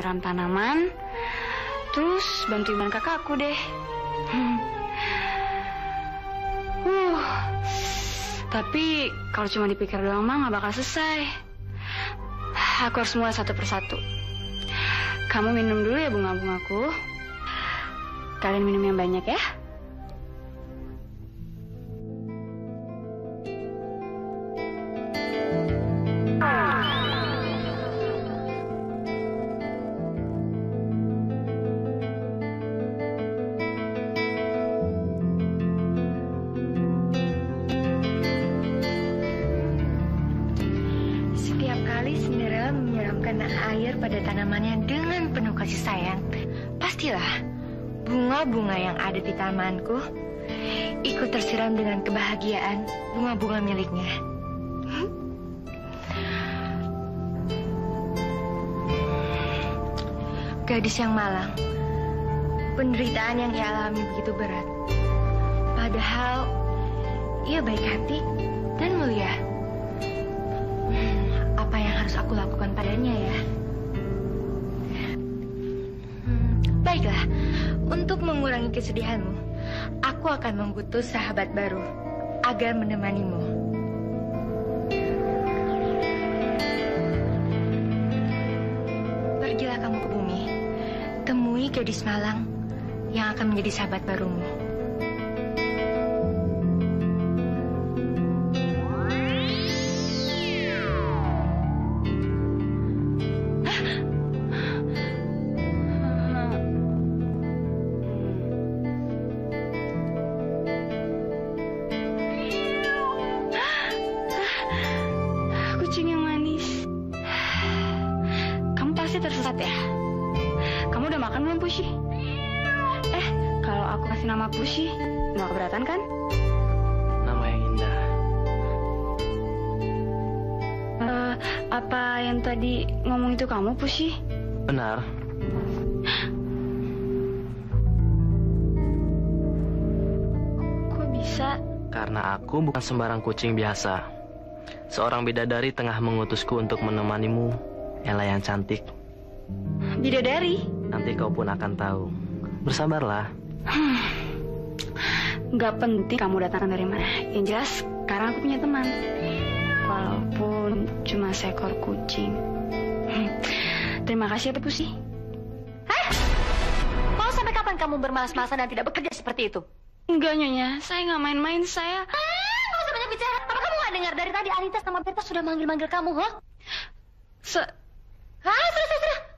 nyiram tanaman, terus bantuin kakakku deh. Tapi kalau cuma dipikir doang mah nggak bakal selesai. Aku harus mulai satu persatu. Kamu minum dulu ya bunga-bungaku. Kalian minum yang banyak ya. Bunga-bunga yang ada di tamanku ikut tersiram dengan kebahagiaan bunga-bunga miliknya. Gadis yang malang, penderitaan yang ia alami begitu berat. Padahal ia baik hati dan mulia. Apa yang harus aku lakukan padanya ya? Baiklah. Untuk mengurangi kesedihanmu, aku akan mengutus sahabat baru agar menemanimu. Pergilah kamu ke bumi, temui gadis malang yang akan menjadi sahabat barumu. Tersesat ya? Kamu udah makan belum, Pushi? Kalau aku kasih nama Pushi, nggak keberatan kan? Nama yang indah. Apa yang tadi ngomong itu kamu, Pushi? Benar. Kok bisa? Karena aku bukan sembarang kucing biasa. Seorang bidadari tengah mengutusku untuk menemanimu, Ella yang cantik. Bidadari? Nanti kau pun akan tahu. Bersabarlah. Gak penting kamu datang dari mana. Yang jelas, sekarang aku punya teman. Walaupun cuma seekor kucing. Terima kasih ya, Pushi. Hah? Mau sampai kapan kamu bermalas-malasan dan tidak bekerja seperti itu? Enggak, Nyonya. Saya nggak main-main, saya... Nggak usah banyak bicara. Apa kamu nggak dengar dari tadi Anita sama Berta sudah manggil-manggil kamu, Sudah.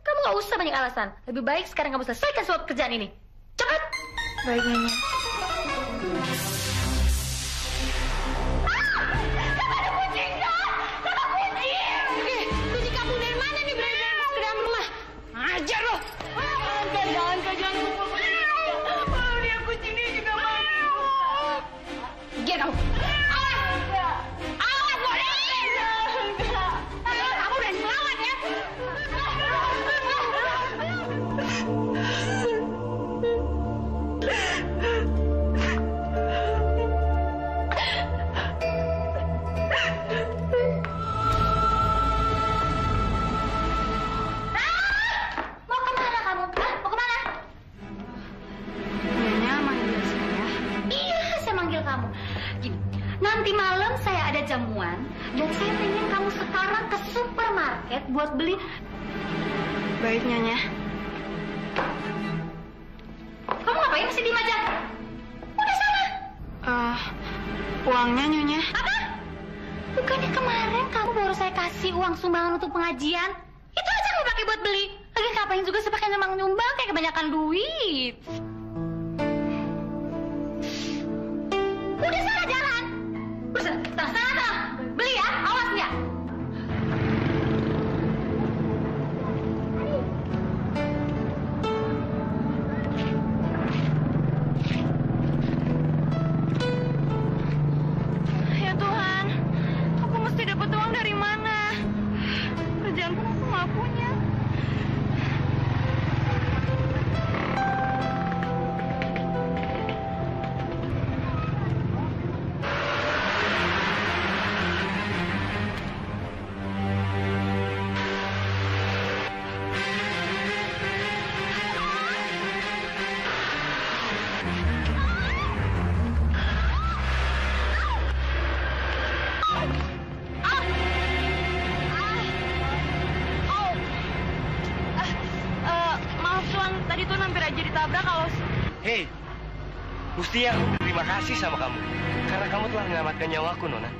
Kamu nggak usah banyak alasan. Lebih baik sekarang kamu selesaikan semua pekerjaan ini. Cepat. Baik, Nyonya. Kamu ada kucing, kan? Sama kucing. Kucing kamu dari mana nih berada ke dalam rumah? Ajar loh. Jangan. Dia kucing ini juga mau. Gila kamu. Awas, boleh. Kamu udah selamat ya. Mau kemana kamu? Mau kemana? Nyonya manggil saya. Iya, saya manggil kamu. Gini, nanti malam saya ada jamuan dan saya pengen kamu sekarang ke supermarket buat beli. Baik, Nyonya. Kamu ngapain mesti diem aja? Udah sana. Uangnya, Nyonya. Apa? Bukannya kemarin kamu baru saya kasih uang sumbangan untuk pengajian? Itu aja kamu pakai buat beli. Lagi ngapain juga sih pakai nyumbang kayak kebanyakan duit. Udah sana jalan. Udah sana. Beli ya, awas ya. Ya Tuhan, aku mesti dapat uang dari mana? Kerjaan pun aku nggak punya. tadi tuh hampir aja ditabrak kalau... Hei, mestinya aku berterima kasih sama kamu. Karena kamu telah menyelamatkan nyawaku, Nona.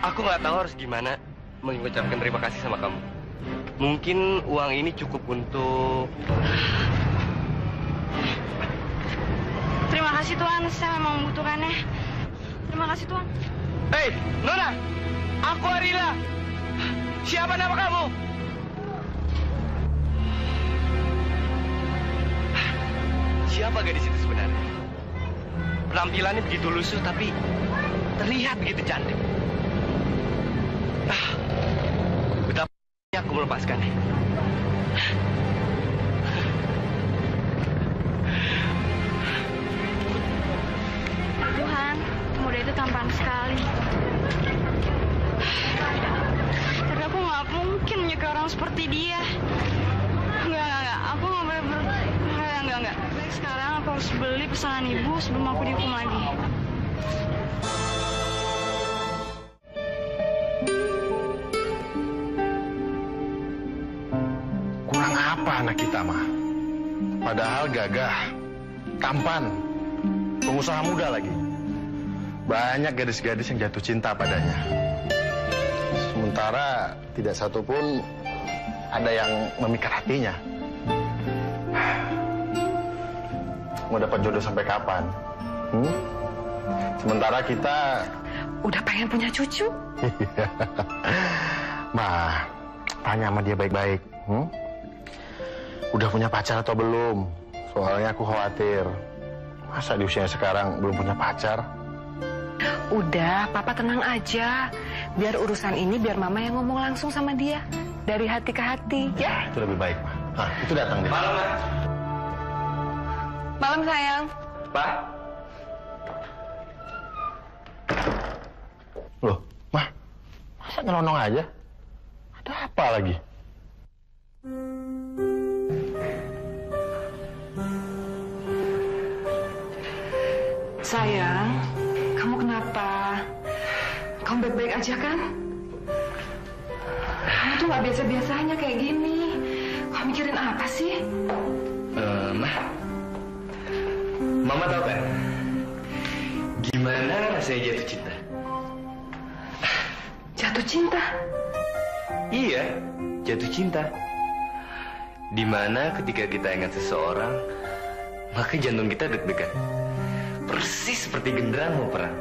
Aku nggak tahu harus gimana mengucapkan terima kasih sama kamu. Mungkin uang ini cukup untuk... Terima kasih Tuhan, saya memang membutuhkannya. Terima kasih Tuhan. Hei, Nona, aku Arila. Siapa nama kamu? Siapa gadis itu sebenarnya? Penampilannya begitu lusuh tapi terlihat begitu cantik. Betapa aku melepaskannya. Tuhan, pemuda itu tampan sekali. Tapi aku nggak mungkin menyukai orang seperti dia. Enggak. Aku nggak boleh enggak. Baik, sekarang aku harus beli pesanan ibu sebelum aku dihukum lagi. Kurang apa anak kita, mah? Padahal gagah, tampan, pengusaha muda lagi. Banyak gadis-gadis yang jatuh cinta padanya. Sementara tidak satupun ada yang memikat hatinya. Mau dapat jodoh sampai kapan? Sementara kita udah pengen punya cucu. Mah, tanya sama dia baik-baik. Udah punya pacar atau belum? Soalnya aku khawatir. Masa di usianya sekarang belum punya pacar? Udah, Papa tenang aja. Biar urusan ini biar Mama yang ngomong langsung sama dia. Dari hati ke hati, ya? Itu lebih baik, Mah. Nah, itu datang dia. Malam, Ma. Malam, sayang. Pak. Loh, Mah. Masa nyelonong aja? Ada apa lagi? Sayang, kamu kenapa? Kamu baik-baik aja kan? Kamu tuh gak biasa-biasanya kayak gini. Kamu mikirin apa sih? Mama tahu kan? Gimana rasanya jatuh cinta? Jatuh cinta? Iya, jatuh cinta. Dimana ketika kita ingat seseorang, maka jantung kita deg-degan. Persis seperti genderang mau perang.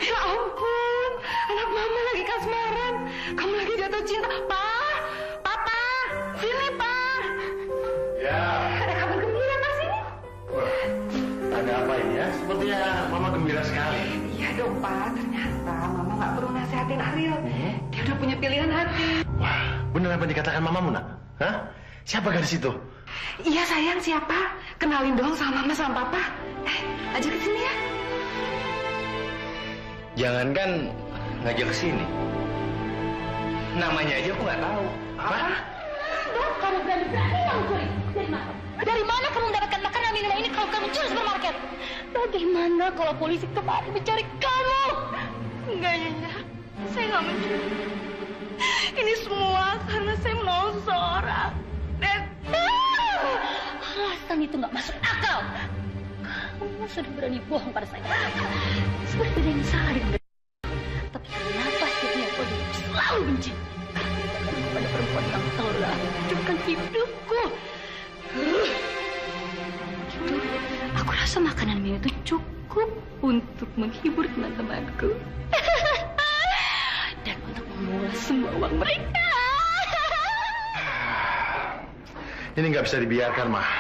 Ya ampun, anak Mama lagi kasmaran. Kamu lagi jatuh cinta. Papa, sini, Pak. Ya. Ada kabar gembira, Mas, ini? Wah, ada apa ini ya? Sepertinya Mama gembira sekali. Iya dong, Pak. Ternyata Mama gak perlu nasihatin Ariel. Dia udah punya pilihan hati. Wah, bener apa yang dikatakan Mamamu, Nak? Hah? Siapa gadis itu? Iya, sayang, siapa? Kenalin dong sama Mama sama Papa. Ajak ke sini ya. Jangankan ngajak ke sini. Namanya aja aku nggak tahu. Apa? Kamu berani-berani kamu curi. Dari mana? Dari mana kamu mendapatkan makanan minuman ini kalau kamu curi supermarket? Bagaimana kalau polisi kembali mencari kamu? Enggak, Nyonya. Saya nggak mencuri. Ini semua karena saya menolong seseorang. Dan... alasan itu nggak masuk akal. Kamu sudah berani bohong pada saya. Seperti ada yang salah dengan diri. Tapi kenapa setiap kau selalu benci? Pada perempuan yang telah mencurahkan hidupku. Gitu, aku rasa makanan minum itu cukup untuk menghibur teman-temanku. Dan untuk mengulas semua uang mereka. Ini nggak bisa dibiarkan, Mah.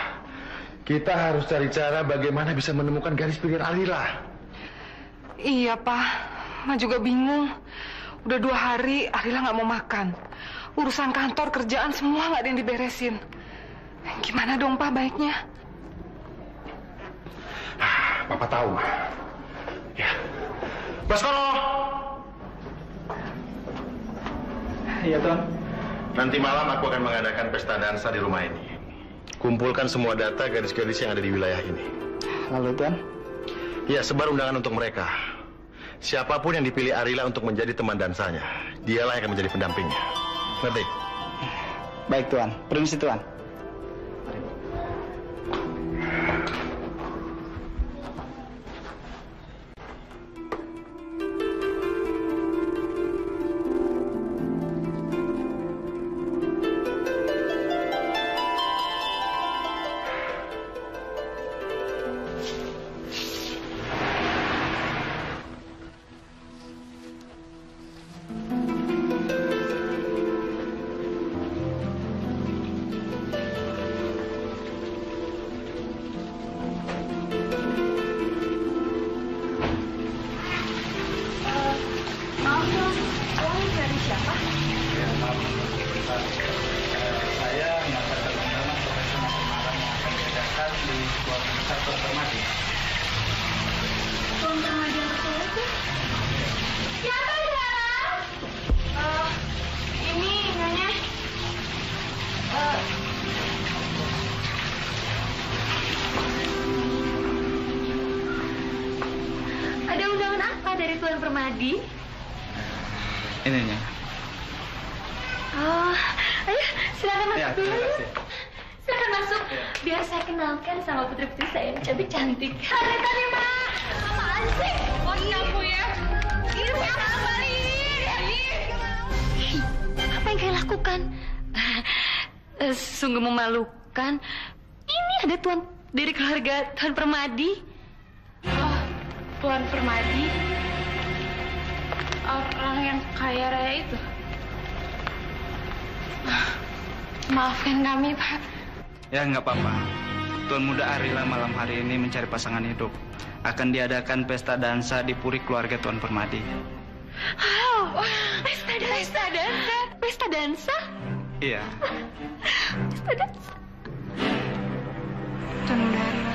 Kita harus cari cara bagaimana bisa menemukan garis pilihan Arila. Iya, Pak. Ma juga bingung. Udah 2 hari Arila nggak mau makan. Urusan kantor, kerjaan semua nggak ada yang diberesin. Gimana dong, Pak, baiknya? Papa tahu, Mah. Ya. Baskoro! Iya, Tuan. Nanti malam aku akan mengadakan pesta dansa di rumah ini. Kumpulkan semua data gadis-gadis yang ada di wilayah ini. Lalu, Tuan? Ya, sebar undangan untuk mereka. Siapapun yang dipilih Arila untuk menjadi teman dansanya, dialah yang akan menjadi pendampingnya. Ngerti? Baik Tuan, permisi Tuan. Saya mendapatkan undangan profesional pemahaman yang akan diadakan di keluarga besar Tuan Permadi. Tuan Permadi yang betul itu? Siapa di dalam? Ini Nyonya. Ada undangan apa dari Tuan Permadi? Ininya. Oh, ayo silakan masuk Ya, dulu. terima kasih. Silakan masuk. Ya. Biar saya kenalkan sama putri-putri saya yang cantik-cantik. Ada tadi, Mak. Apaan sih? Oh, kamu ya. Ini siapa balik? Apa yang kalian lakukan? Sungguh memalukan. Ini ada tuan dari keluarga Tuan Permadi. Oh, Tuan Permadi. Orang yang kaya raya itu. Maafkan kami, Pak. Ya, nggak apa-apa. Tuan Muda Arila malam hari ini mencari pasangan hidup. Akan diadakan pesta dansa di puri keluarga Tuan Permadi. Oh, pesta dansa. Pesta dansa? Iya. Pesta dansa. Tuan Muda Arila.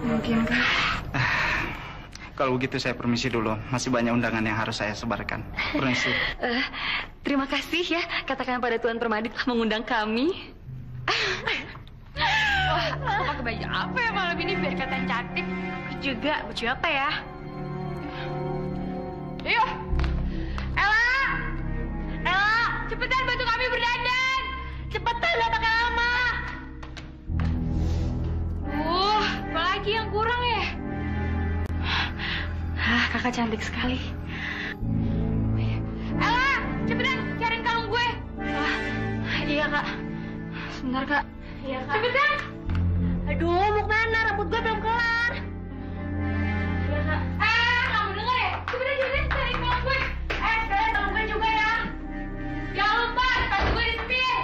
Mungkinkah? Kalau begitu saya permisi dulu. Masih banyak undangan yang harus saya sebarkan. Permisi. Terima kasih ya, katakan pada Tuan Permadi telah mengundang kami. Wah, aku pakai baju apa ya malam ini biar kelihatan cantik? Aku juga, baju apa ya? Ayo, Ella, cepetan bantu kami berdandan. Cepetan, gak pakai lama. Apa lagi yang kurang ya? Kakak cantik sekali. Ella, cepetan cariin kalung gue. Iya kak. Sebentar kak. Iya, Kak. Cepetan. Aduh, mau kemana? Rambut gue belum kelar. Iya, Kak. Kamu denger ya? Cepetan cariin kalung gue. Cariin kalung gue juga ya. Jangan lupa, tas gue disetir.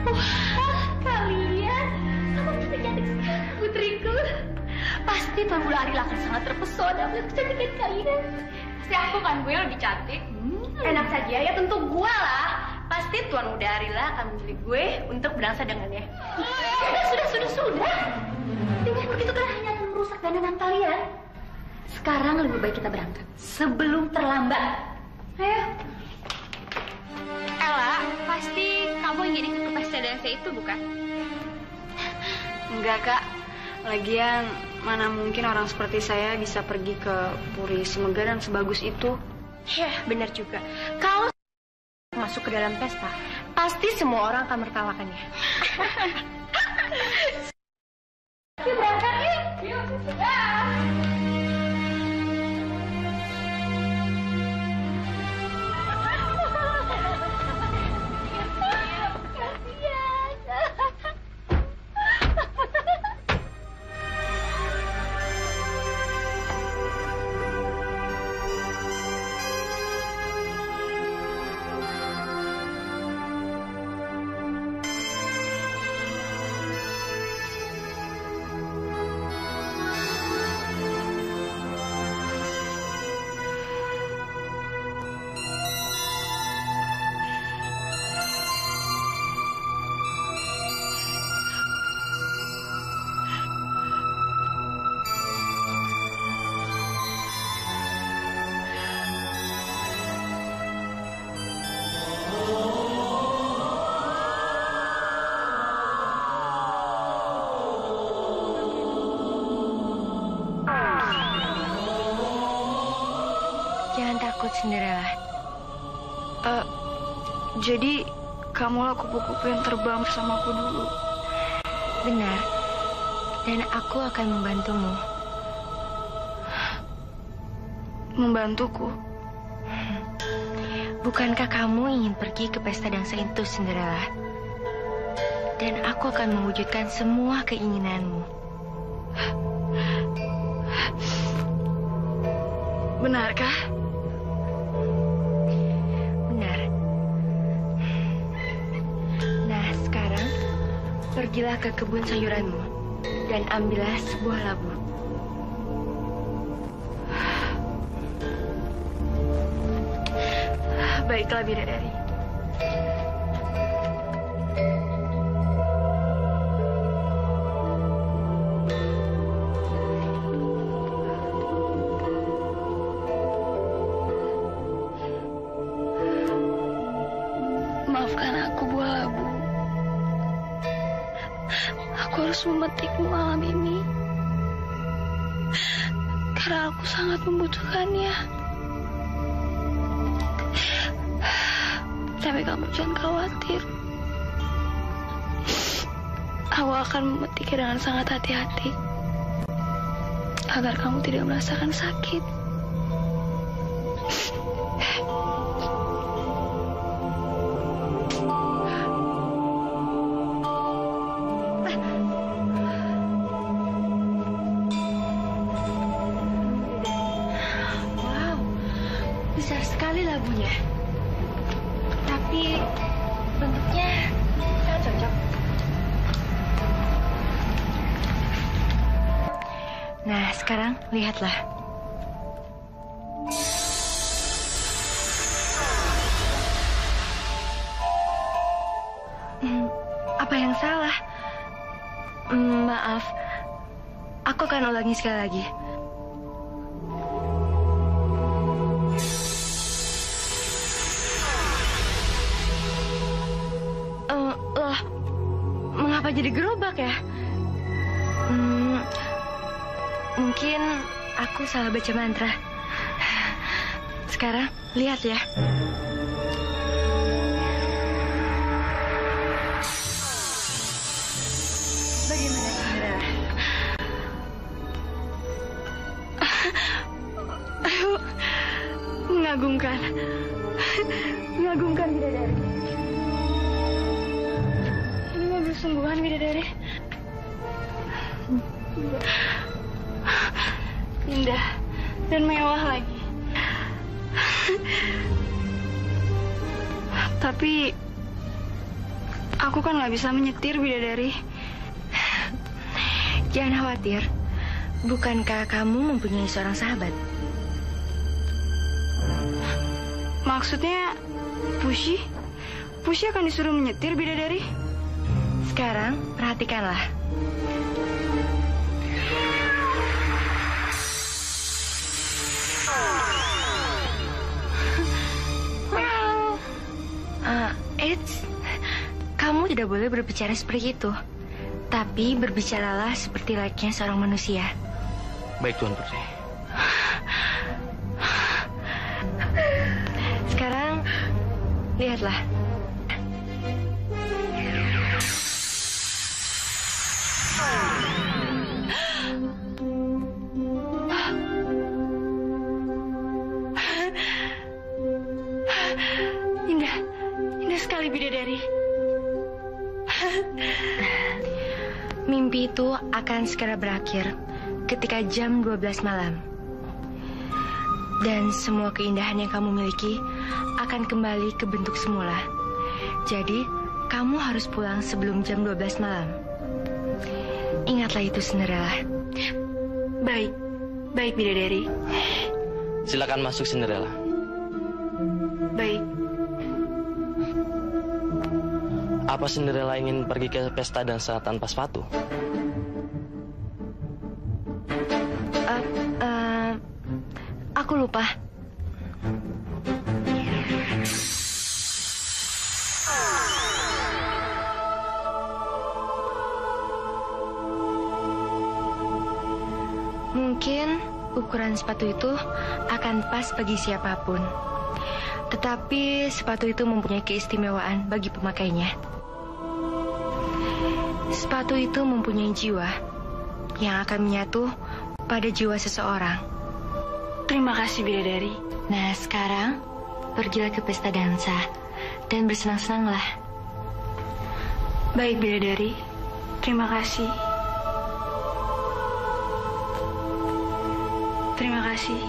Wah, kalian sama cantik-cantik sekali, putriku. Pasti Tuan Muda Arila akan sangat terpesona melihat kecantikan kalian. Pasti aku kan, gue lebih cantik. Enak saja, ya tentu gue lah. Pasti Tuan Muda Arila akan memilih gue untuk berdansa dengannya. Sudah. Dengan begitu kan hanya akan merusak dandanan kalian. Sekarang lebih baik kita berangkat sebelum terlambat. Ayo. Ella, pasti kamu ingin ikut ke pesta dansa itu, bukan? Enggak kak. Lagian mana mungkin orang seperti saya bisa pergi ke puri semegah dan sebagus itu. Ya, benar juga. Kalau masuk ke dalam pesta, pasti semua orang akan menertawakannya. Yuk berangkat yuk. Yuk. takut, Cinderella. Jadi kamulah kupu-kupu yang terbang bersamaku dulu. Benar. Dan aku akan membantumu. Membantuku? Bukankah kamu ingin pergi ke pesta dansa itu, Cinderella? Dan aku akan mewujudkan semua keinginanmu. Benarkah? Benar. Nah, sekarang pergilah ke kebun sayuranmu dan ambillah sebuah labu. Baiklah, bidadari. Maafkan aku, buah labu. Aku harus memetikmu malam ini. Karena aku sangat membutuhkannya. Tapi kamu jangan khawatir. Aku akan memetiknya dengan sangat hati-hati. Agar kamu tidak merasakan sakit. Wow, besar sekali labunya. Tapi bentuknya sangat cocok. Nah, sekarang lihatlah. Apa yang salah? Maaf, aku akan ulangi sekali lagi. Loh, mengapa jadi gerobak ya? Mungkin aku salah baca mantra. Sekarang lihat ya. Bagaimana, Cinderella? Mengagumkan. Mengagumkan, bidadari. Ini mobil sungguhan, bidadari. Indah dan mewah lagi. Tapi aku kan nggak bisa menyetir, bidadari. Jangan khawatir. Bukankah kamu mempunyai seorang sahabat? Maksudnya Pushi? Pushi akan disuruh menyetir, bidadari? Sekarang perhatikanlah. Eits, kamu tidak boleh berbicara seperti itu. Tapi berbicaralah seperti layaknya seorang manusia. Baik, Tuan Putri. Sekarang, lihatlah. Indah, indah sekali, bidadari. Mimpi itu akan segera berakhir ketika jam 12 malam. Dan semua keindahan yang kamu miliki akan kembali ke bentuk semula. Jadi, kamu harus pulang sebelum jam 12 malam. Ingatlah itu, Cinderella. Baik, baik, bidadari. Silakan masuk, Cinderella. Baik. Apa Cinderella ingin pergi ke pesta dansa tanpa sepatu? Aku lupa. Mungkin ukuran sepatu itu akan pas bagi siapapun. Tetapi sepatu itu mempunyai keistimewaan bagi pemakainya. Sepatu itu mempunyai jiwa yang akan menyatu pada jiwa seseorang. Terima kasih, Bidadari. Nah, sekarang pergilah ke pesta dansa dan bersenang-senanglah. Baik, Bidadari. Terima kasih. Terima kasih.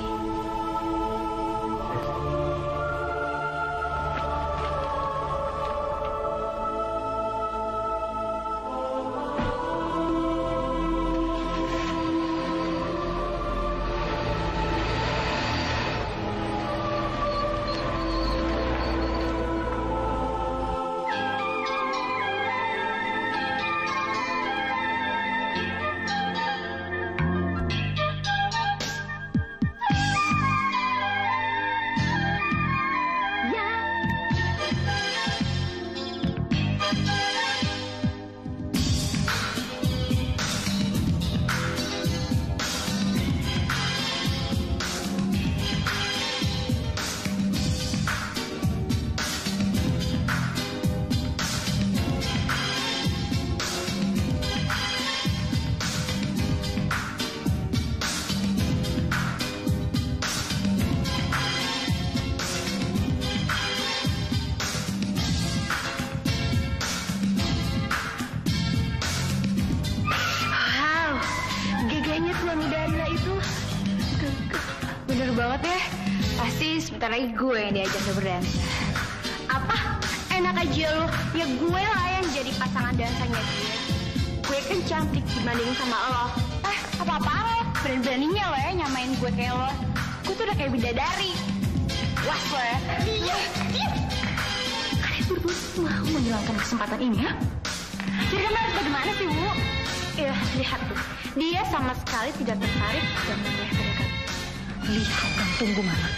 Bener banget ya. Pasti sebentar lagi gue yang diajak ke berdansa. Apa? Enak aja lo. Ya gue lah yang jadi pasangan dansanya dia. Gue kan cantik dibanding sama lo. Apa-apaan lo? Berani-beraninya lo ya nyamain gue kayak lo. Gue tuh udah kayak bidadari. Was lo ya. Diam. Kalian berdua mau menghilangkan kesempatan ini ya? Jadi kan harus bagaimana sih, Bu? Ya, lihat tuh. Dia sama sekali tidak tertarik dan memilih dekat. Lihat dan tunggu, Mama.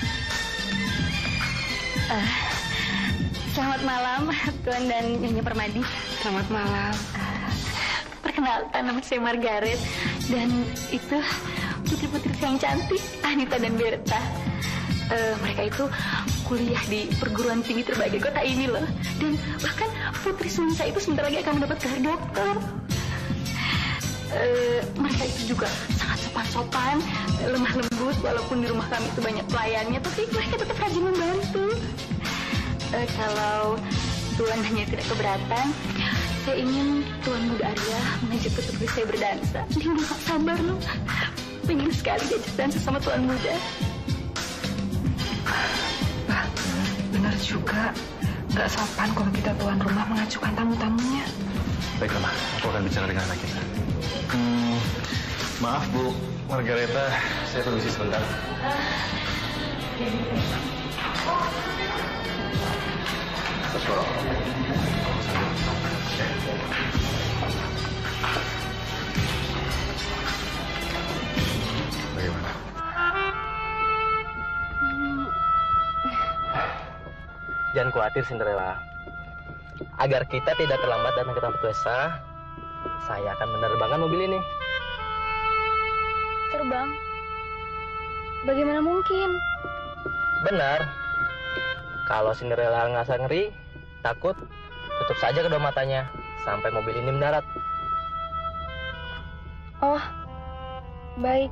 Selamat malam, Tuan dan Nyonya Permadi. Selamat malam. Perkenalkan, nama saya Margaret. Dan itu putri-putri yang cantik, Anita dan Berta. Mereka itu kuliah di perguruan tinggi terbaik di kota ini loh. Dan bahkan putri Sunsa itu sebentar lagi akan mendapat gelar dokter. Mereka itu juga sangat sopan-sopan, lemah lembut, walaupun di rumah kami itu banyak pelayannya, tapi mereka tetap rajin membantu. Kalau Tuan hanya tidak keberatan, saya ingin Tuan Muda Arya mengajak putri saya berdansa. Dia udah gak sabar loh, pengen sekali diajak dansa sama Tuan Muda. Bah, benar juga. Gak sopan kalau kita tuan rumah mengajukan tamu-tamunya. Baiklah, Ma. Aku akan bicara dengan anak kita. Maaf, Bu Margareta. Saya permisi sebentar. Terus, bagaimana? Jangan khawatir, Cinderella. Agar kita tidak terlambat datang ke tempat pesta, saya akan menerbangkan mobil ini. Terbang? Bagaimana mungkin? Benar. Kalau Cinderella ngerasa ngeri, takut, tutup saja kedua matanya sampai mobil ini mendarat. Oh, baik.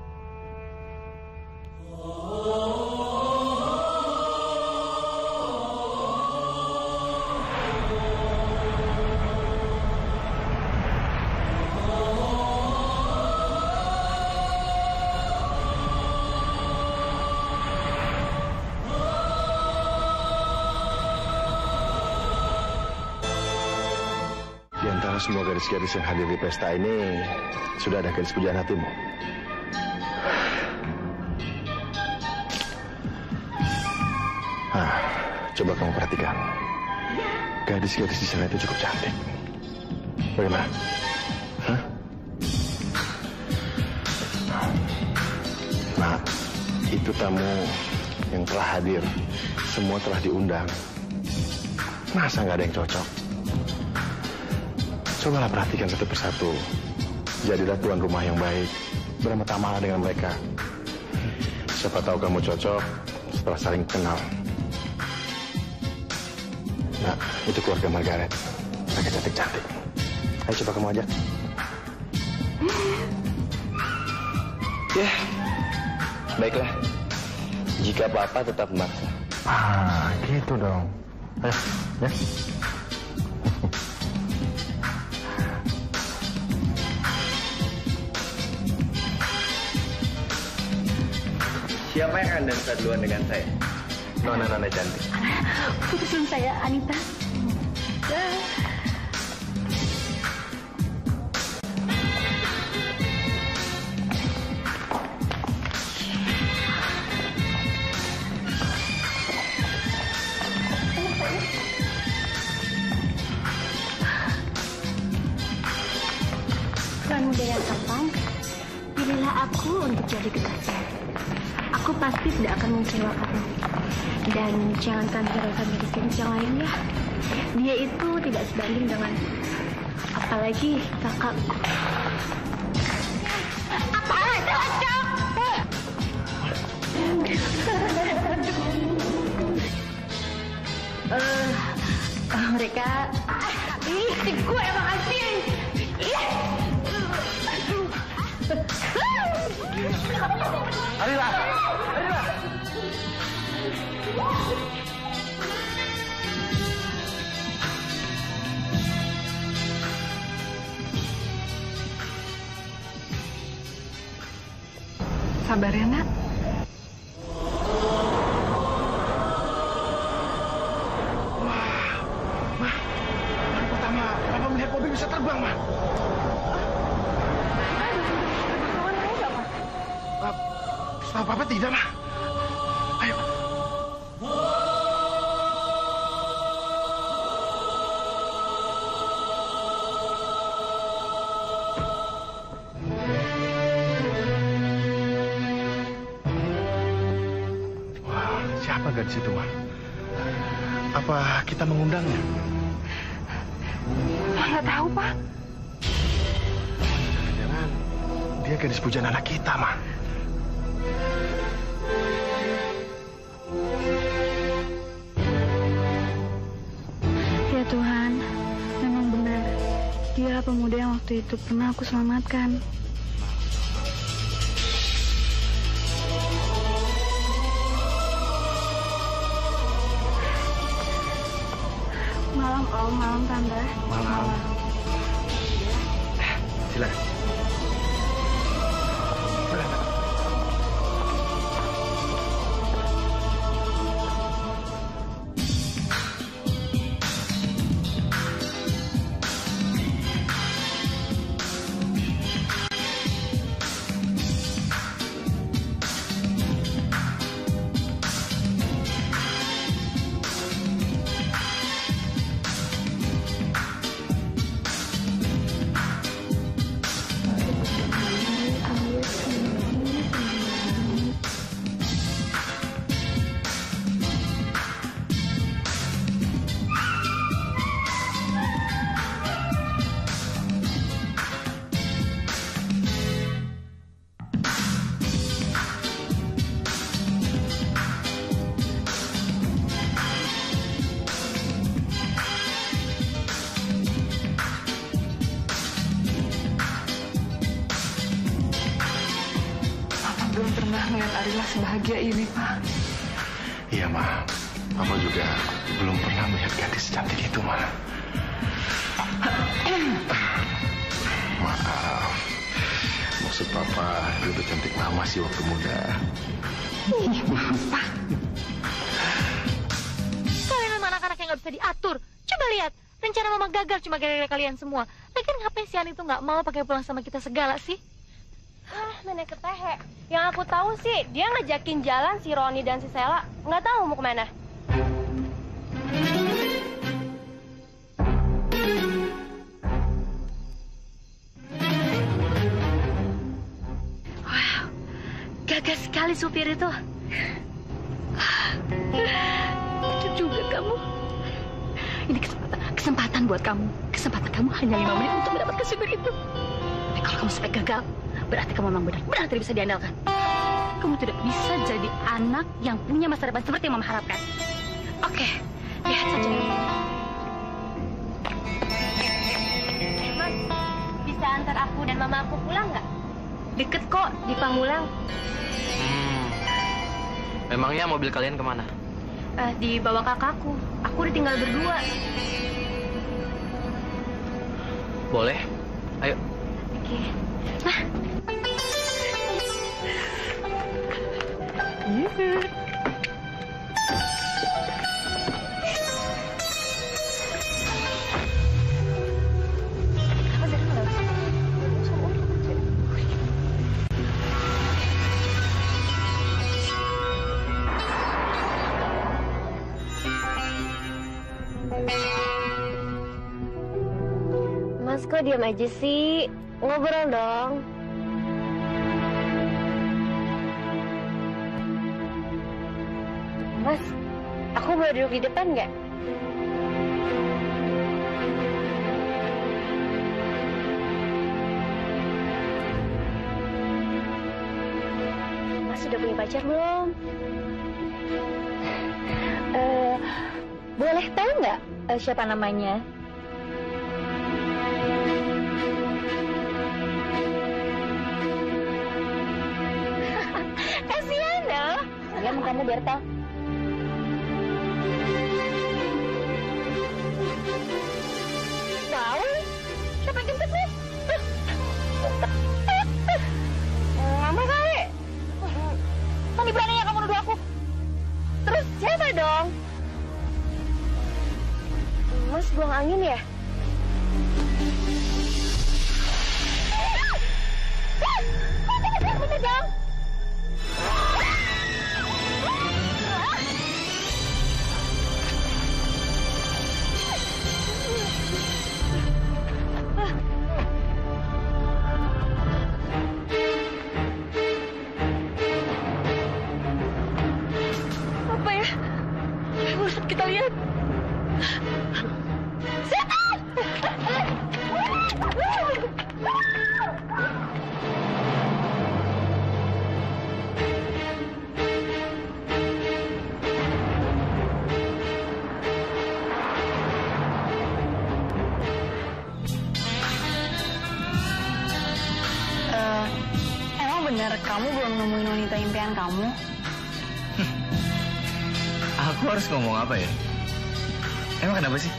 Di antara semua gadis-gadis yang hadir di pesta ini, sudah ada gadis pujaan hatimu. Coba kamu perhatikan. Gadis-gadis di sana itu cukup cantik. Bagaimana? Hah? Nah, itu tamu yang telah hadir. Semua telah diundang. Masa nggak ada yang cocok? Cobalah perhatikan satu persatu. Jadilah tuan rumah yang baik. Bermata-mata dengan mereka. Siapa tahu kamu cocok setelah saling kenal. Nah, itu keluarga Margaret. Mereka cantik-cantik. Ayo coba kamu ajak. Ya, baiklah. Jika Papa tetap memaksa. Ah, gitu dong. Ayo, ya. Siapa yang akan dansa duluan dengan saya? Nona cantik. Putusin saya, Anita. Tuan muda yang tampan, pilihlah aku untuk jadi kekasih. Aku pasti tidak akan mengecewakanmu. Dan jangankan hiraukan gadis-gadis yang lain ya. Dia itu tidak sebanding dengan apalagi kakakku. Apaan cocok? Mereka si gue emang asin. Arila! Sabar ya, Nak. Pertama, Papa melihat mobil bisa terbang, Ma. Papa tidak, Ma. Ayo. Wah, siapa gadis itu, Ma? Apa kita mengundangnya? Nggak tahu, Pak. Jangan, dia gadis pujaan anak kita, Ma. Ya Tuhan, memang benar. Dialah pemuda yang waktu itu pernah aku selamatkan. Malam Om, malam Tante. Malam. Silakan. Belum pernah melihat Arila sebahagia ini, Pak. Iya, Ma. Papa juga belum pernah melihat gadis cantik itu, Ma. Maaf. Maksud Papa, dia udah cantik Mama sih waktu muda. Kalian memang anak-anak yang nggak bisa diatur. Coba lihat, rencana Mama gagal cuma gara-gara kalian semua. Lagian ngapain si Ani itu nggak mau pakai pulang sama kita segala sih? Nenek ketehe. Yang aku tahu sih, dia ngajakin jalan si Roni dan si Sela. Nggak tahu mau kemana. Wow, gagah sekali supir itu. Lucu juga kamu. Ini kesempatan buat kamu. Kesempatan kamu hanya 5 menit untuk mendapatkan supir itu. Tapi kalau kamu sampai gagal, berarti kamu memang benar-benar tidak bisa diandalkan. kamu tidak bisa jadi anak yang punya masa depan seperti yang Mama harapkan. Oke, lihat saja. Mas, bisa antar aku dan Mama aku pulang nggak? Deket kok di Pamulang. Memangnya mobil kalian kemana? Dibawa kakakku. Aku udah tinggal berdua. Boleh. Ayo. Oke. Mas, kok diam aja sih? Ngobrol dong. Mas, aku boleh duduk di depan nggak? Mas sudah punya pacar belum? Boleh tahu nggak siapa namanya? Kasihan dong. Diam kamu, Berta. Tahu? Siapa yang jemput, Mas? Ngambek kali. Tadi beraninya kamu nuduh aku. Terus siapa dong? Mas buang angin ya? Bener dong. Apa ya? Harus kita lihat. Emang bener kamu belum nemuin wanita impian kamu? Aku harus ngomong apa ya? Emang kenapa sih?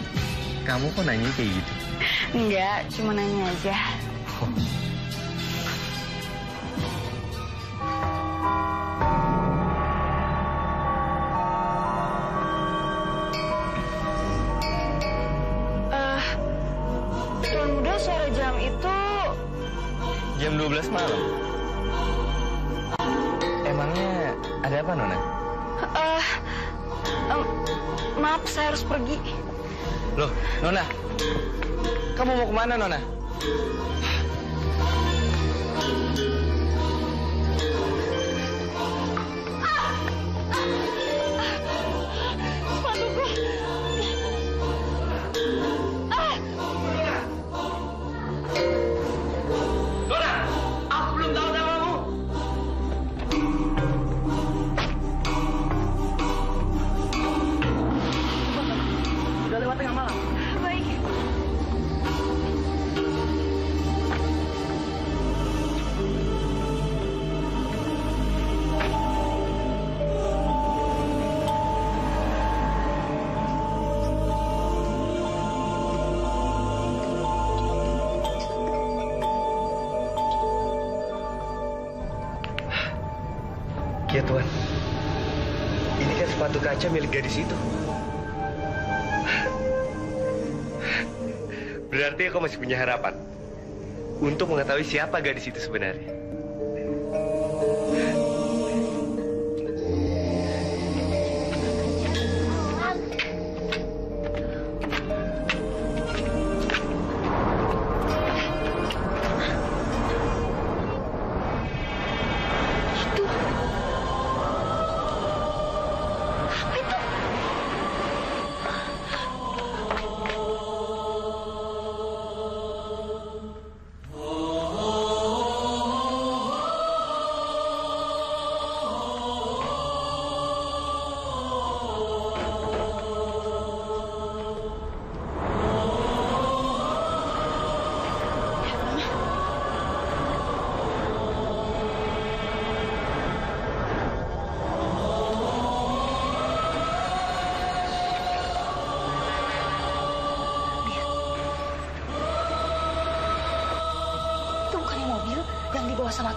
Kamu kok nanya kayak gitu? Enggak, cuma nanya aja. Tuan Muda sore jam itu Jam 12 malam. Emangnya ada apa, Nona? maaf, saya harus pergi. Loh, Nona. Kamu mau kemana, Nona? Ya Tuhan, ini kan sepatu kaca milik gadis itu. Berarti aku masih punya harapan untuk mengetahui siapa gadis itu sebenarnya.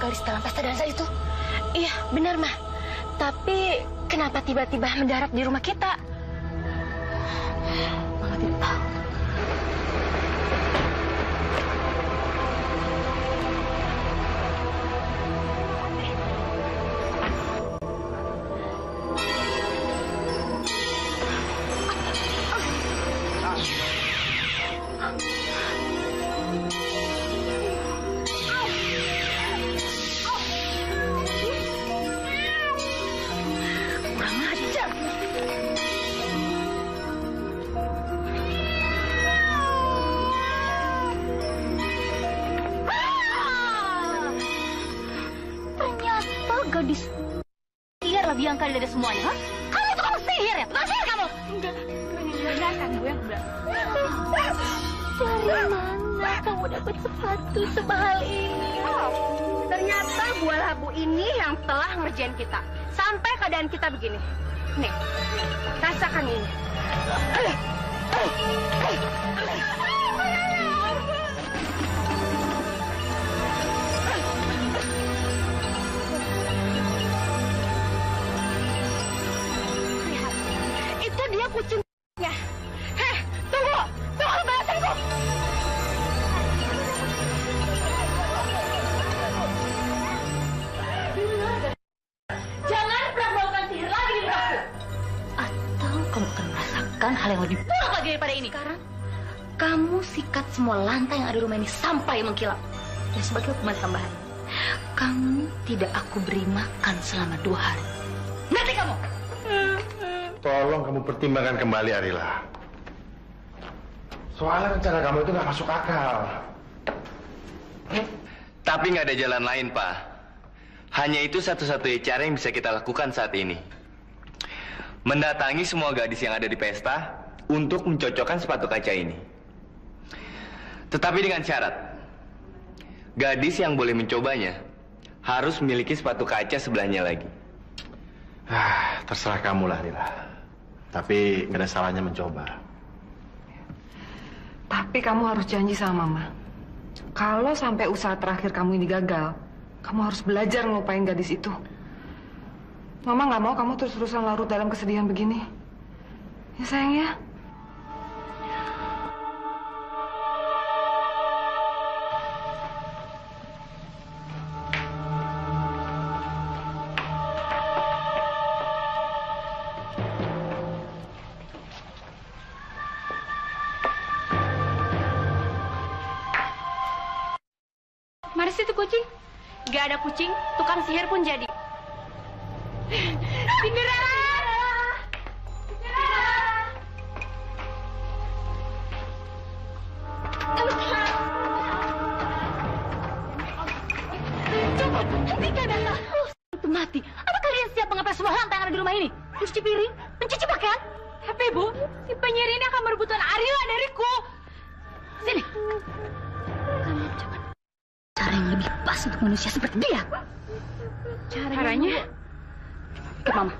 garis dalam pesta dansa itu? Iya, benar, Ma. Tapi kenapa tiba-tiba mendarat di rumah kita? Mama tidak tahu. Gadis sihir lebih yang kali dari semuanya, ha? Kamu tuh kamu sihir ya? Bukan sihir kamu? Enggak, benar kan gue yang enggak. Dari mana kamu dapat sepatu semahal ini? Ternyata buah labu ini yang telah ngerjain kita. Sampai keadaan kita begini. Nih, rasakan ini. Itu dia kucingnya. Heh, tunggu balasanku. Jangan pernah melakukan sihir lagi di rumahku. Atau kamu akan merasakan hal yang lebih buruk lagi daripada ini. Sekarang, kamu sikat semua lantai yang ada di rumah ini sampai mengkilap. Dan sebagai hukuman tambahan, kamu tidak aku beri makan selama 2 hari. Nanti kamu. Tolong kamu pertimbangkan kembali, Arila. Soalnya rencana kamu itu nggak masuk akal. Tapi nggak ada jalan lain, Pak. Hanya itu satu-satunya cara yang bisa kita lakukan saat ini. Mendatangi semua gadis yang ada di pesta untuk mencocokkan sepatu kaca ini. Tetapi dengan syarat, gadis yang boleh mencobanya harus memiliki sepatu kaca sebelahnya lagi. Terserah kamu lah, Arila. Tapi nggak ada salahnya mencoba. Tapi kamu harus janji sama Mama. Kalau sampai usaha terakhir kamu ini gagal, kamu harus belajar ngelupain gadis itu. Mama nggak mau kamu terus-terusan larut dalam kesedihan begini. Ya sayang ya. Mana sih itu kucing? Gak ada kucing, tukang sihir pun jadi. Cinderella! Hentikan, Data. Itu mati. Apa kalian siap mengepres semua lantai yang ada di rumah ini? Mencuci piring? Mencuci pakaian? Tapi Bu, si penyihir ini akan merebutkan Arila dariku. Sini. Kamu coba cara yang lebih pas untuk manusia seperti dia. Caranya? Ke Mama.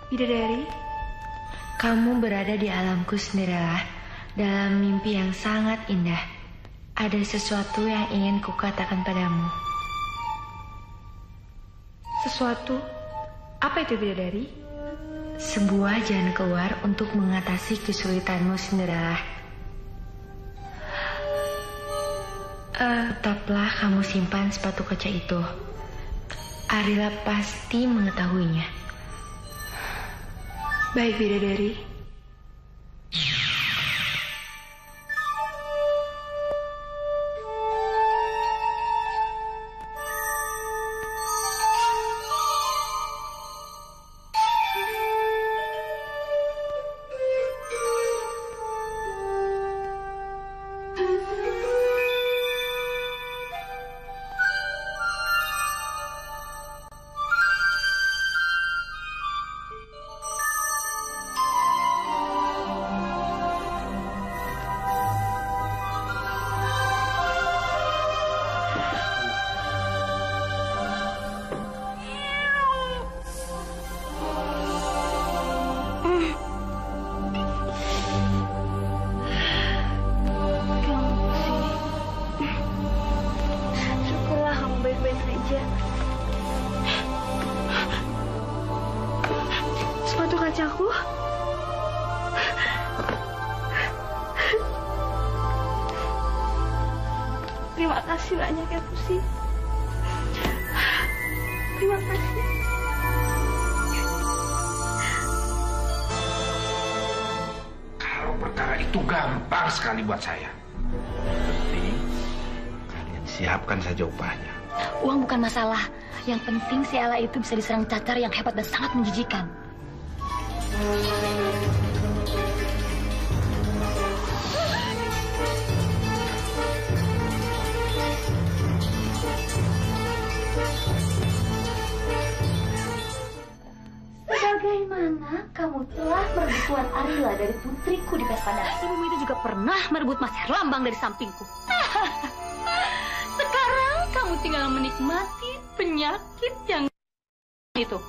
Bidadari, kamu berada di alamku Cinderella dalam mimpi yang sangat indah. Ada sesuatu yang ingin kukatakan padamu. Sesuatu? Apa itu, Bidadari? Sebuah jalan keluar untuk mengatasi kesulitanmu, Cinderella. Tetaplah kamu simpan sepatu kaca itu. Arila pasti mengetahuinya. Baik, Bidadari. kacaku. Terima kasih banyak ya, Pusi. Terima kasih. Kalau perkara itu gampang sekali buat saya. Penting kalian siapkan saja upahnya. Uang bukan masalah. Yang penting si Ella itu bisa diserang cacar yang hebat dan sangat menjijikan. Bagaimana kamu telah merebut Tuan Arila dari putriku di pesta dansa? Ibumu itu juga pernah merebut Mas Herlambang dari sampingku. Sekarang kamu tinggal menikmati penyakit yang itu.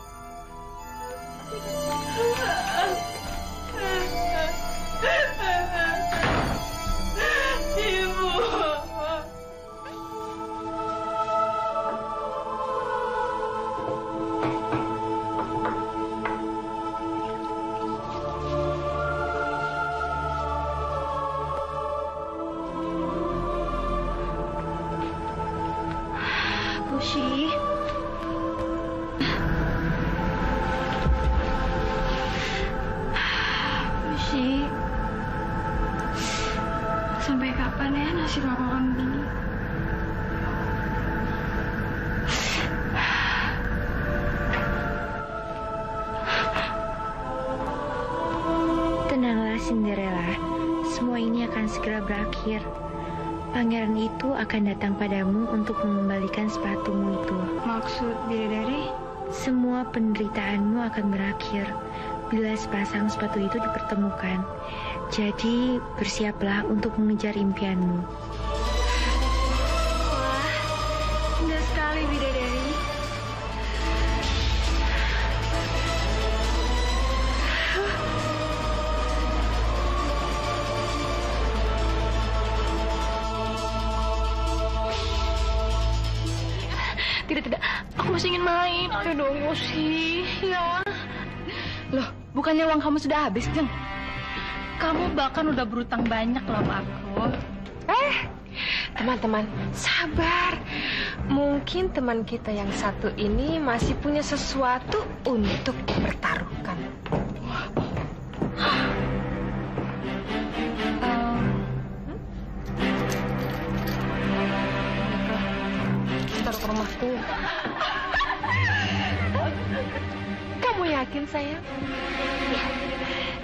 Ibu. Pusi. Pusi. Sampai kapan ya nasib aku akan begini? Tenanglah Cinderella, semua ini akan segera berakhir. Pangeran itu akan datang padamu untuk mengembalikan sepatumu itu. Maksud bidadari? Semua penderitaanmu akan berakhir bila sepasang sepatu itu dipertemukan. Jadi bersiaplah untuk mengejar impianmu. Wah, indah sekali bidadari. Tidak. Aku masih ingin main. Ayo dong, Yosi. Ya. Loh, bukannya uang kamu sudah habis, Jeng? Kamu bahkan udah berutang banyak loh sama aku. Teman-teman, sabar. Mungkin teman kita yang satu ini masih punya sesuatu untuk dipertaruhkan. Taruh ke rumahku. Kamu yakin, sayang? Ya,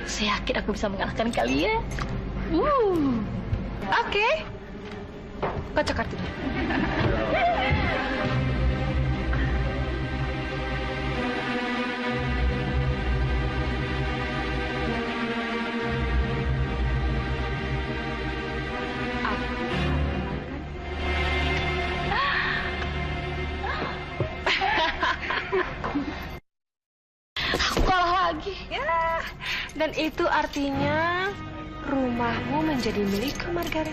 saya yakin aku bisa mengalahkan kalian. Oke. Kocok kartu. Aku kalah lagi. Ya, dan itu artinya rumahmu menjadi milik Margaret.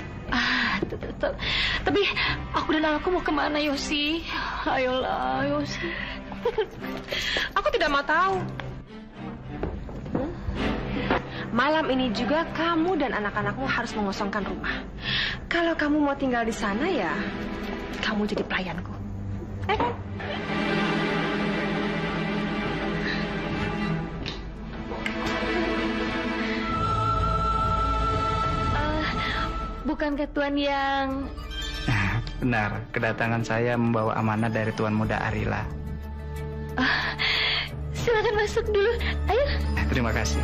Tapi aku dan anakku mau kemana, Yosi? Ayolah, Yosi. Aku tidak mau tahu. Malam ini juga kamu dan anak-anakmu harus mengosongkan rumah. Kalau kamu mau tinggal di sana ya, kamu jadi pelayanku. Kan? Bukankah Tuan yang... Benar, kedatangan saya membawa amanah dari Tuan Muda Arila. Silakan masuk dulu. Ayo. Terima kasih.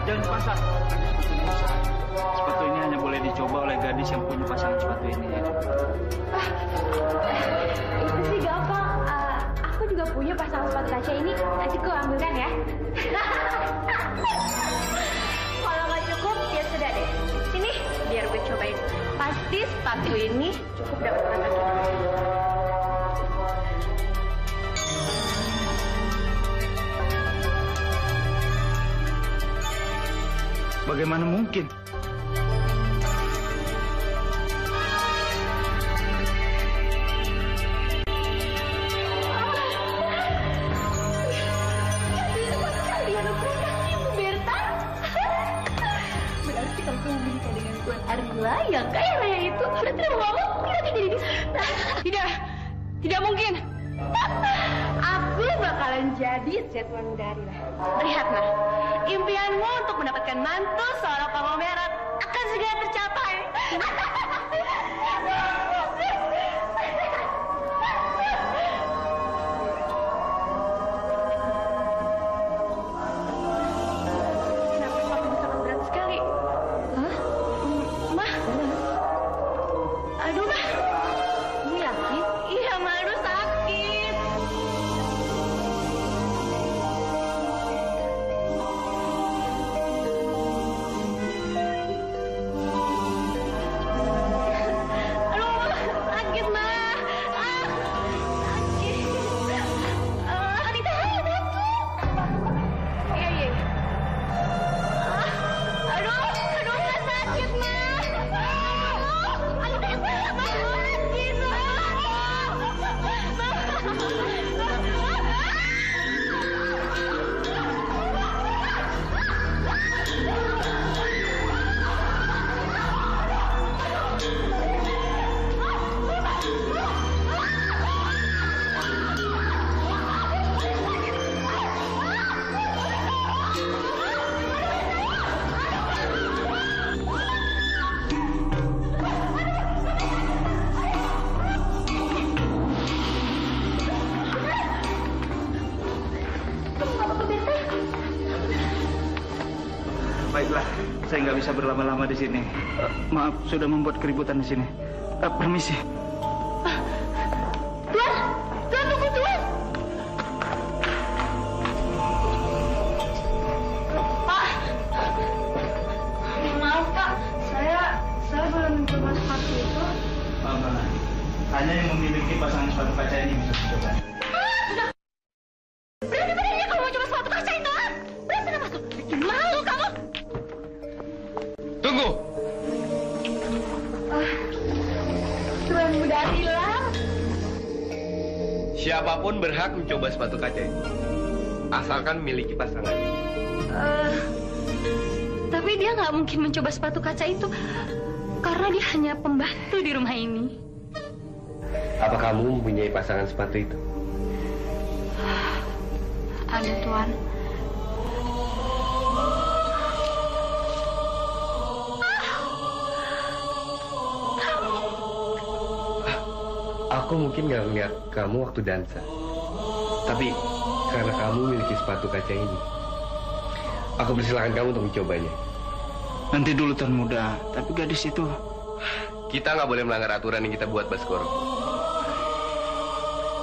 Jangan dipasang. Sepatu ini hanya boleh dicoba oleh gadis yang punya pasangan sepatu ini. Itu sih gampang. Aku juga punya pasang sepatu kaca ini. Nanti kau ambilkan ya. Kalau nggak cukup, ya sudah deh. Sini, biar gue cobain. Pasti sepatu ini cukup dapat mata kita. Bagaimana mungkin? Berarti kamu menikah dengan Tuan Arila yang kaya raya itu. Berarti kamu kita jadi di sana. Tidak mungkin. Aku bakalan jadi istri Tuan Muda Arila. Lihatlah, impianmu untuk mendapatkan mantu seorang konglomerat akan segera tercapai. Kenapa suaramu sangat berat sekali? Hah? Mah? Aduh, Mah. Kamu yakin? Iya, Mah. Aduh, sakit. Aduh, sakit, Mah. Sakit. Anita, bantu. Iya. Aduh, Mah, sakit, Mah. Aduh, sakit, Mah. Baiklah, saya nggak bisa berlama-lama di sini. Maaf, sudah membuat keributan di sini. Permisi. Tuan, tunggu, Tuan. Pak. Maaf, Pak. Saya belum mencoba sepatu itu. Hanya yang memiliki pasangan sepatu kaca ini bisa dicoba. Berani-beraninya kamu mau coba sepatu kaca itu, ah? Berani sana masuk. Bikin malu kamu. Tunggu! Tuan Muda Arila. Siapapun berhak mencoba sepatu kaca ini. Asalkan memiliki pasangan. Tapi dia nggak mungkin mencoba sepatu kaca itu karena dia hanya pembantu di rumah ini. Apa kamu mempunyai pasangan sepatu itu? Ada, Tuan. Aku mungkin nggak ngeliat kamu waktu dansa. Tapi karena kamu memiliki sepatu kaca ini, aku persilakan kamu untuk mencobanya. Nanti dulu Tuan Muda, tapi gadis itu... Kita nggak boleh melanggar aturan yang kita buat, Baskoro.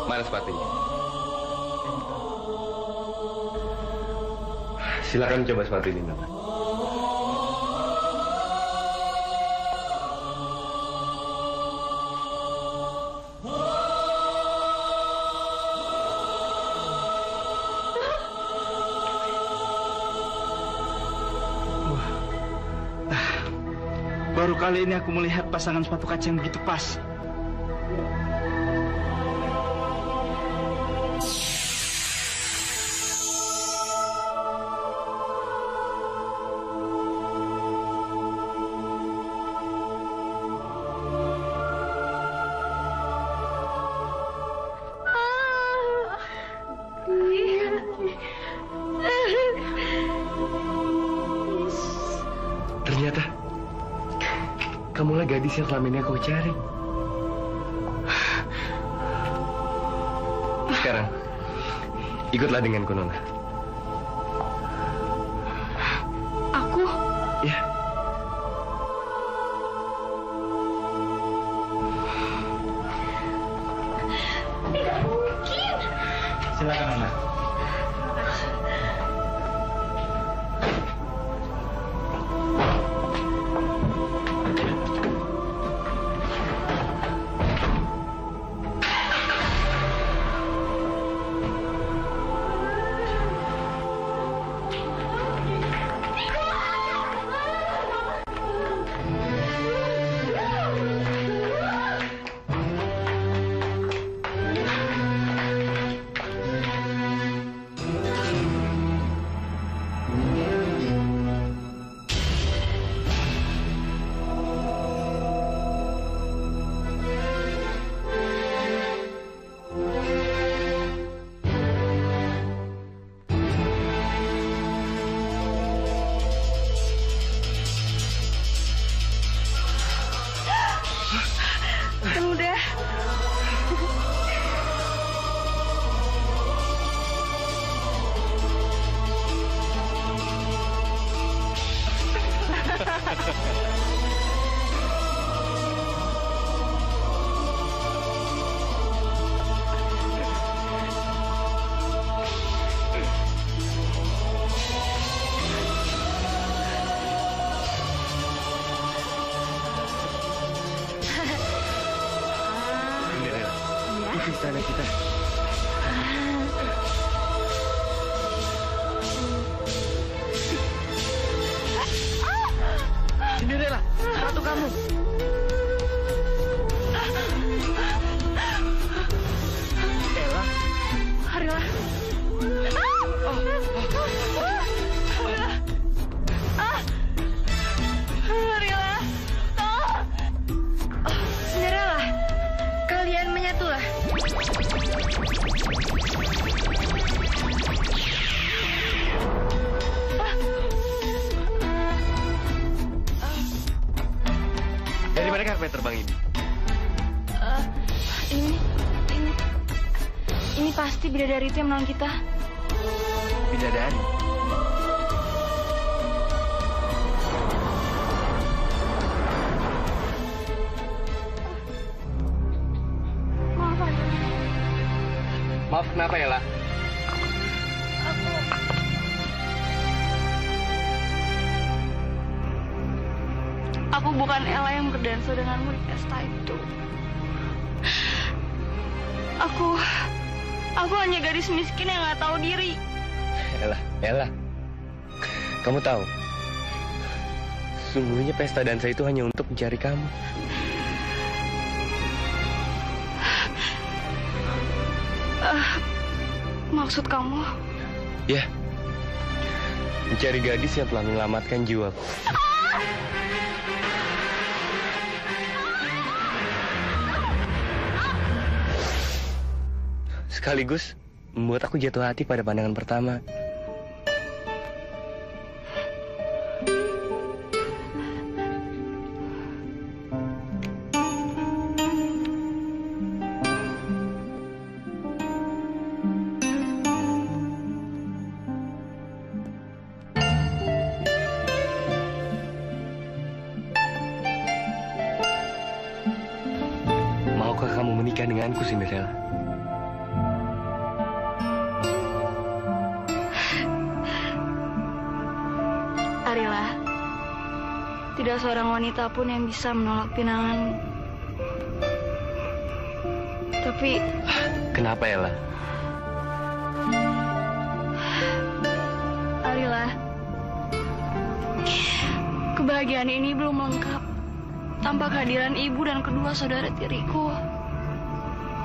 Mana sepatunya? Silakan coba sepatu ini, Nona. Baru kali ini aku melihat pasangan sepatu kaca yang begitu pas. Ternyata kamulah gadis yang selama ini aku cari. Sekarang ikutlah denganku, Nona. Aku? Ya. Tidak mungkin. Silakan, Nona. Ini pasti bidadari itu yang menolong kita. Bidadari? Maaf, Pak. Maaf, kenapa ya, lah? Aku bukan Ella yang berdansa denganmu di pesta itu. Aku hanya gadis miskin yang nggak tahu diri. Ella, kamu tahu, sesungguhnya pesta dansa itu hanya untuk mencari kamu. Maksud kamu? Ya, mencari gadis yang telah menyelamatkan jiwaku. Sekaligus membuat aku jatuh hati pada pandangan pertama. Maukah kamu menikah denganku, Cinderella? Arila, tidak seorang wanita pun yang bisa menolak pinanganmu. Tapi... Kenapa, Ella? Arila, kebahagiaan ini belum lengkap tanpa kehadiran ibu dan kedua saudara tiriku.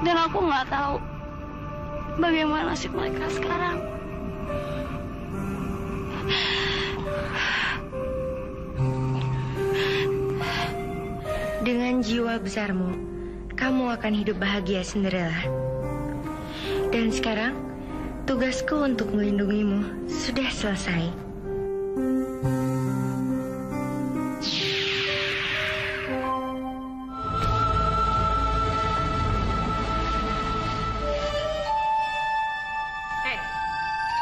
Dan aku nggak tahu bagaimana nasib mereka sekarang. Dengan jiwa besarmu, kamu akan hidup bahagia, Cinderella. Dan sekarang, tugasku untuk melindungimu sudah selesai.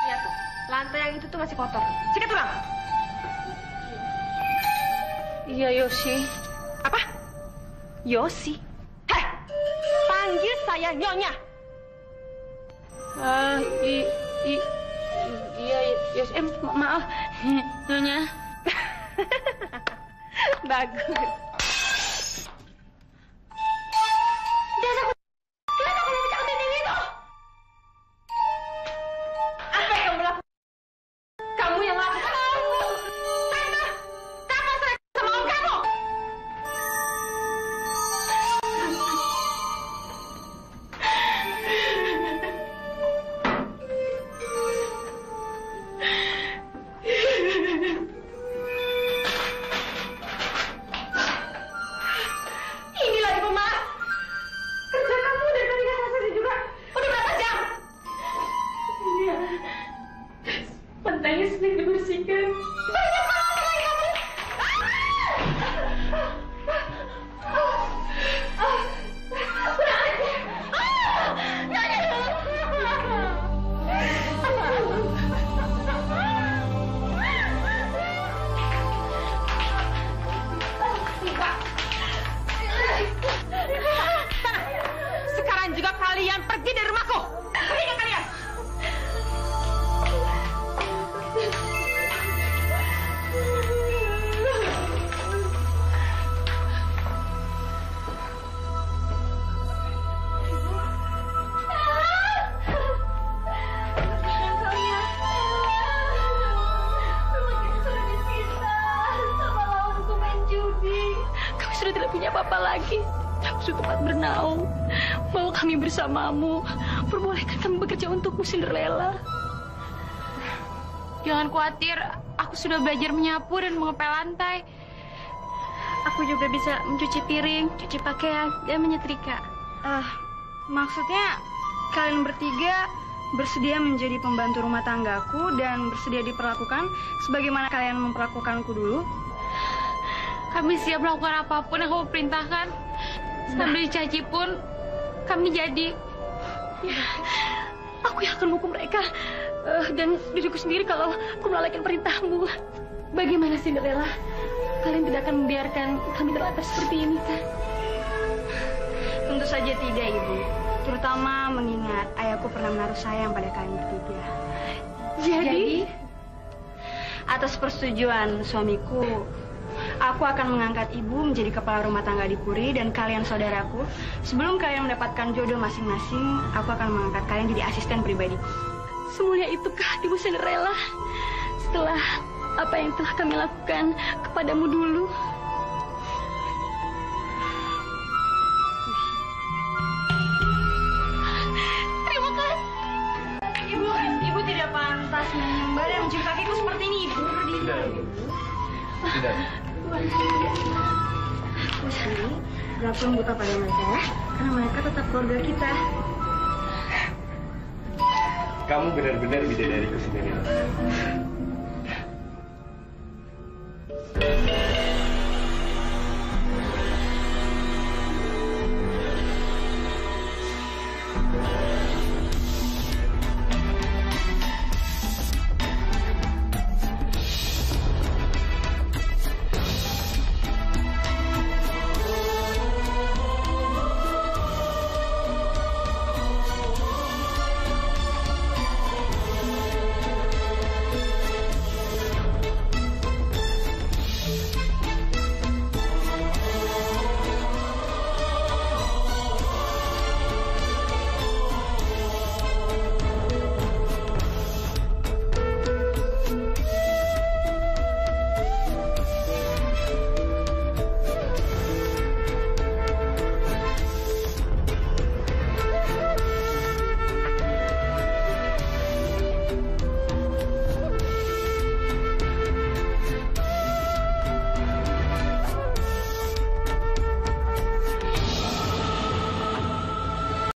Lihat tuh, lantai yang itu tuh masih kotor. Sikat ulang. Iya, Yosi. Apa? Yosi? Heh, panggil saya Nyonya. Iya, Yosi. Maaf, Nyonya. Bagus. Kenapa kamu mencakutin diri itu? Apa yang kamu lakukan? Kamu yang lakukan. Tante, kamu saya sama om kamu. Ini lagi pemas. Kerja kamu dari tadi nggak selesai juga. Udah berapa jam? Iya. Pantainya sedang dibersihkan. Banyak banget lagi kamu. Sekarang juga kalian pergi dari rumahku. Pergi ke kalian. Kami sudah tidak punya apa-apa lagi. Kami sudah tempat bernaung. Mau kami bersamamu. Perbolehkan kami bekerja untukmu, Cinderella. Jangan khawatir, aku sudah belajar menyapu dan mengepel lantai. Aku juga bisa mencuci piring, cuci pakaian, dan menyetrika. Maksudnya kalian bertiga bersedia menjadi pembantu rumah tanggaku dan bersedia diperlakukan sebagaimana kalian memperlakukanku dulu? Kami siap melakukan apapun yang kamu perintahkan. Sambil dicaci pun, kami jadi. Ya, aku yang akan menghukum mereka dan diriku sendiri kalau aku melalaikan perintahmu. Bagaimana Cinderella? Kalian tidak akan membiarkan kami terlantar seperti ini, kan? Tentu saja tidak, Ibu. Terutama mengingat ayahku pernah menaruh sayang pada kalian bertiga. Jadi? Atas persetujuan suamiku, aku akan mengangkat ibu menjadi kepala rumah tangga di Puri dan kalian saudaraku. Sebelum kalian mendapatkan jodoh masing-masing, aku akan mengangkat kalian jadi asisten pribadiku. Semuanya itukah Ibu Cinderella? Setelah apa yang telah kami lakukan kepadamu dulu? Terima kasih. Ibu tidak pantas menyembah dan mencium kakiku seperti ini, Ibu. Tidak. Putri, gak perlu buka pada mereka ya, karena mereka tetap keluarga kita. Kamu benar-benar bidadariku sendiri.